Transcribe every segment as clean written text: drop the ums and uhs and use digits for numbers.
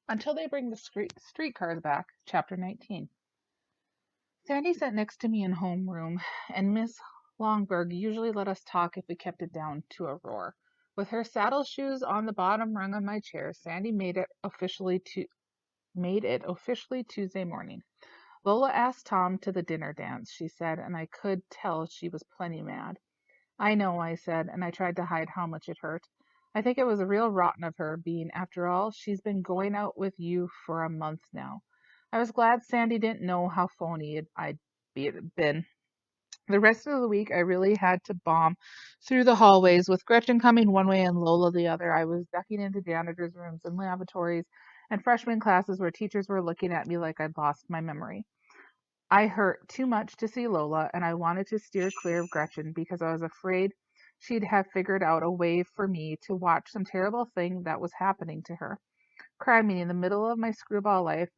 Until they bring the streetcars back. Chapter 19. Sandy sat next to me in homeroom, and Miss Longberg usually let us talk if we kept it down to a roar. With her saddle shoes on the bottom rung of my chair, Sandy made it officially Tuesday morning. Lola asked Tom to the dinner dance, she said, and I could tell she was plenty mad. I know, I said, and I tried to hide how much it hurt. I think it was real rotten of her, Bean. After all, she's been going out with you for a month now. I was glad Sandy didn't know how phony been. The rest of the week, I really had to bomb through the hallways, with Gretchen coming one way and Lola the other. I was ducking into janitors' rooms and lavatories and freshman classes where teachers were looking at me like I'd lost my memory. I hurt too much to see Lola, and I wanted to steer clear of Gretchen because I was afraid she'd have figured out a way for me to watch some terrible thing that was happening to her. Criminy, in the middle of my screwball life,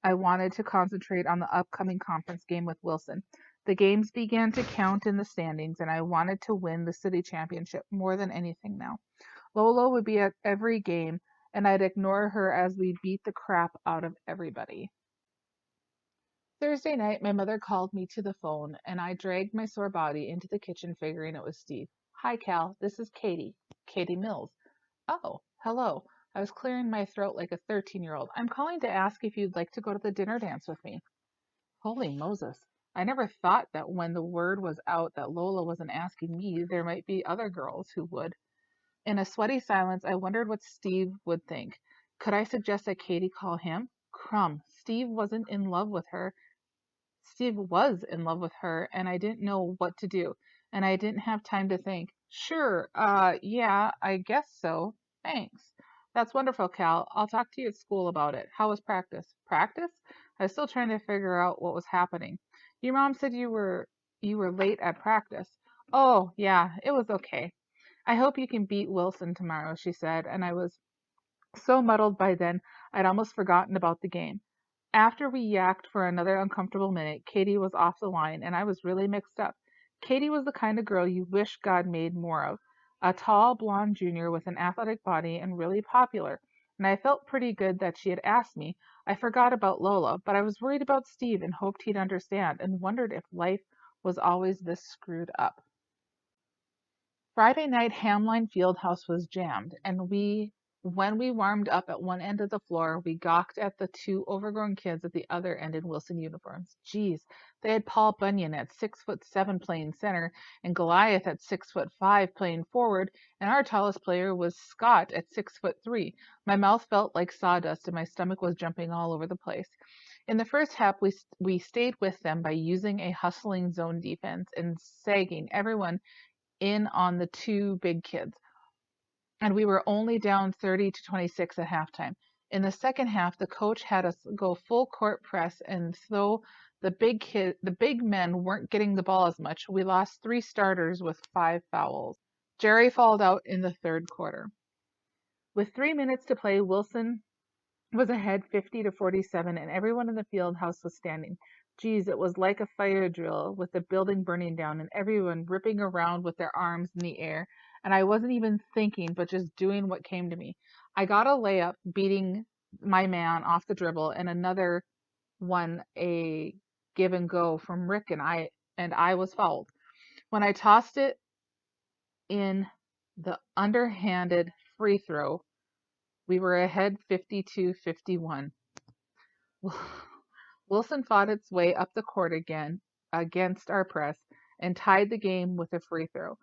I wanted to concentrate on the upcoming conference game with Wilson. The games began to count in the standings, and I wanted to win the city championship more than anything now. Lola would be at every game, and I'd ignore her as we beat the crap out of everybody. Thursday night, my mother called me to the phone, and I dragged my sore body into the kitchen, figuring it was Steve. Hi, Cal. This is Katie. Katie Mills. Oh, hello. I was clearing my throat like a 13-year-old. I'm calling to ask if you'd like to go to the dinner dance with me. Holy Moses. I never thought that when the word was out that Lola wasn't asking me, there might be other girls who would. In a sweaty silence, I wondered what Steve would think. Could I suggest that Katie call him? Crumb. Steve wasn't in love with her. Steve was in love with her, and I didn't know what to do, and I didn't have time to think. Sure, yeah, I guess so. Thanks. That's wonderful, Cal. I'll talk to you at school about it. How was practice? Practice? I was still trying to figure out what was happening. Your mom said you were late at practice. Oh, yeah, it was okay. I hope you can beat Wilson tomorrow, she said, and I was so muddled by then I'd almost forgotten about the game. After we yacked for another uncomfortable minute, Katie was off the line, and I was really mixed up. Katie was the kind of girl you wish God made more of. A tall, blonde junior with an athletic body and really popular. And I felt pretty good that she had asked me. I forgot about Lola, but I was worried about Steve and hoped he'd understand and wondered if life was always this screwed up. Friday night Hamline Fieldhouse was jammed, and when we warmed up at one end of the floor, we gawked at the two overgrown kids at the other end in Wilson uniforms. Geez, they had Paul Bunyan at 6'7" playing center, and Goliath at 6'5" playing forward, and our tallest player was Scott at 6'3". My mouth felt like sawdust, and my stomach was jumping all over the place. In the first half, we stayed with them by using a hustling zone defense and sagging everyone in on the two big kids, and we were only down 30-26 at halftime. In the second half, the coach had us go full court press, and though the big men weren't getting the ball as much, we lost three starters with five fouls. Jerry fouled out in the third quarter. With 3 minutes to play, Wilson was ahead 50-47, and everyone in the field house was standing. Geez, it was like a fire drill with the building burning down and everyone ripping around with their arms in the air. And I wasn't even thinking, but just doing what came to me. I got a layup, beating my man off the dribble, and another one a give and go from Rick, and I was fouled. When I tossed it in the underhanded free throw, we were ahead 52-51. Wilson fought its way up the court again against our press and tied the game with a free throw.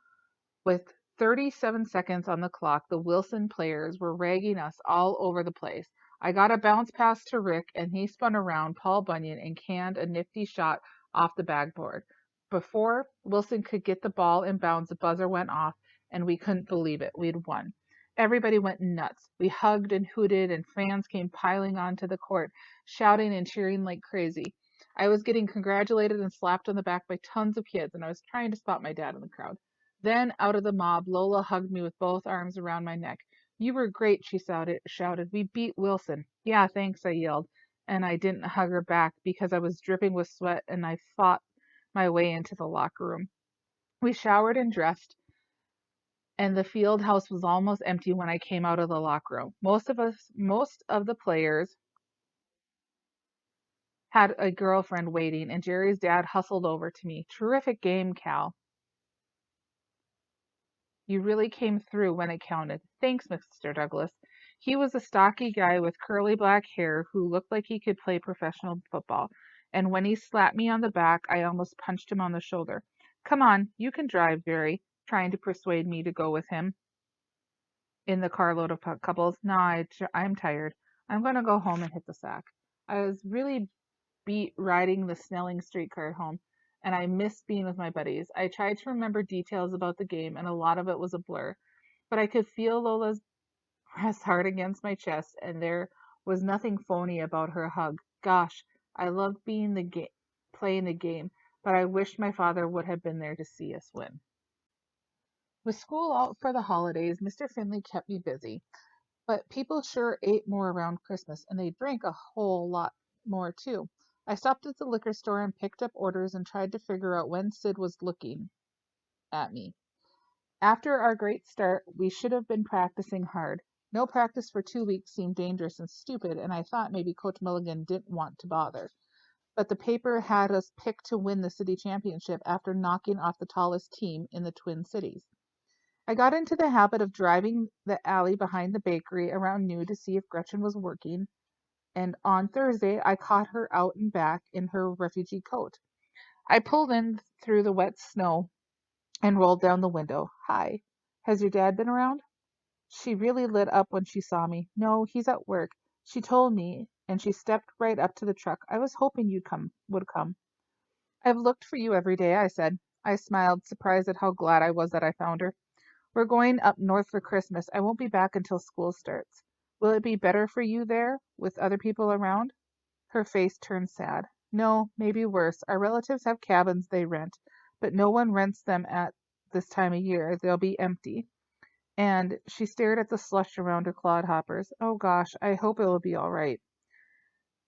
With 37 seconds on the clock, the Wilson players were ragging us all over the place. I got a bounce pass to Rick, and he spun around Paul Bunyan and canned a nifty shot off the backboard. Before Wilson could get the ball in bounds, the buzzer went off, and we couldn't believe it. We'd won. Everybody went nuts. We hugged and hooted, and fans came piling onto the court, shouting and cheering like crazy. I was getting congratulated and slapped on the back by tons of kids, and I was trying to spot my dad in the crowd. Then, out of the mob, Lola hugged me with both arms around my neck. You were great, she shouted. We beat Wilson. Yeah, thanks, I yelled, and I didn't hug her back because I was dripping with sweat, and I fought my way into the locker room. We showered and dressed, and the field house was almost empty when I came out of the locker room. Most of the players had a girlfriend waiting, and Jerry's dad hustled over to me. Terrific game, Cal. You really came through when it counted. Thanks, Mr. Douglas. He was a stocky guy with curly black hair who looked like he could play professional football. And when he slapped me on the back, I almost punched him on the shoulder. Come on, you can drive, Jerry, trying to persuade me to go with him in the carload of couples. Nah, I'm tired. I'm going to go home and hit the sack. I was really beat riding the Snelling streetcar home, and I missed being with my buddies. I tried to remember details about the game, and a lot of it was a blur, but I could feel Lola's breast hard against my chest, and there was nothing phony about her hug. Gosh, I loved playing the game, but I wished my father would have been there to see us win. With school out for the holidays, Mr. Finley kept me busy. But people sure ate more around Christmas, and they drank a whole lot more too. I stopped at the liquor store and picked up orders and tried to figure out when Sid was looking at me. After our great start, we should have been practicing hard. No practice for 2 weeks seemed dangerous and stupid, and I thought maybe Coach Milligan didn't want to bother. But the paper had us picked to win the city championship after knocking off the tallest team in the Twin Cities. I got into the habit of driving the alley behind the bakery around noon to see if Gretchen was working, and on Thursday I caught her out and back in her refugee coat. I pulled in through the wet snow and rolled down the window. Hi, has your dad been around? She really lit up when she saw me. No, he's at work. She told me, and she stepped right up to the truck. I was hoping would come. I've looked for you every day, I said. I smiled, surprised at how glad I was that I found her. We're going up north for Christmas. I won't be back until school starts. Will it be better for you there, with other people around? Her face turned sad. No, maybe worse. Our relatives have cabins they rent, but no one rents them at this time of year. They'll be empty. And she stared at the slush around her clodhoppers. Oh gosh, I hope it'll be all right.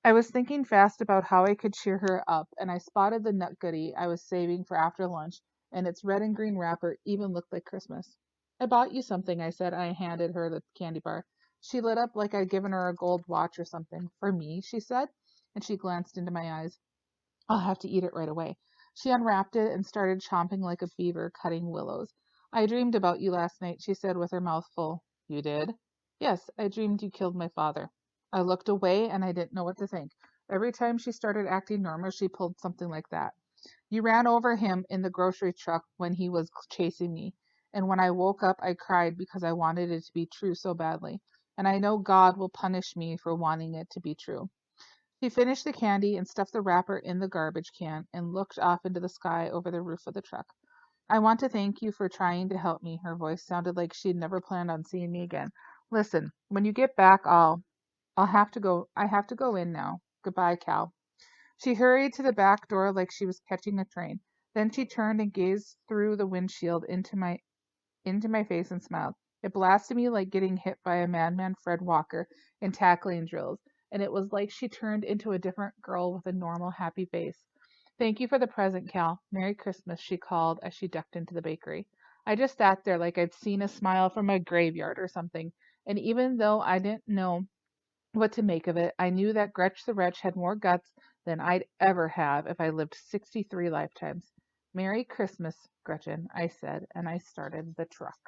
I was thinking fast about how I could cheer her up, and I spotted the nut goodie I was saving for after lunch, and its red and green wrapper even looked like Christmas. I bought you something, I said. I handed her the candy bar. She lit up like I'd given her a gold watch or something. For me, she said, and she glanced into my eyes. I'll have to eat it right away. She unwrapped it and started chomping like a beaver cutting willows. I dreamed about you last night, she said with her mouth full. You did? Yes, I dreamed you killed my father. I looked away and I didn't know what to think. Every time she started acting normal, she pulled something like that. You ran over him in the grocery truck when he was chasing me. And when I woke up, I cried because I wanted it to be true so badly. And I know God will punish me for wanting it to be true. She finished the candy and stuffed the wrapper in the garbage can and looked off into the sky over the roof of the truck. I want to thank you for trying to help me. Her voice sounded like she'd never planned on seeing me again. Listen, when you get back, I'll have to go. I have to go in now. Goodbye, Cal. She hurried to the back door like she was catching a train. Then she turned and gazed through the windshield into my face and smiled. It blasted me like getting hit by a madman Fred Walker in tackling drills, and it was like she turned into a different girl with a normal, happy face. Thank you for the present, Cal. Merry Christmas, she called as she ducked into the bakery. I just sat there like I'd seen a smile from a graveyard or something, and even though I didn't know what to make of it, I knew that Gretch the Wretch had more guts than I'd ever have if I lived 63 lifetimes. Merry Christmas, Gretchen, I said, and I started the truck.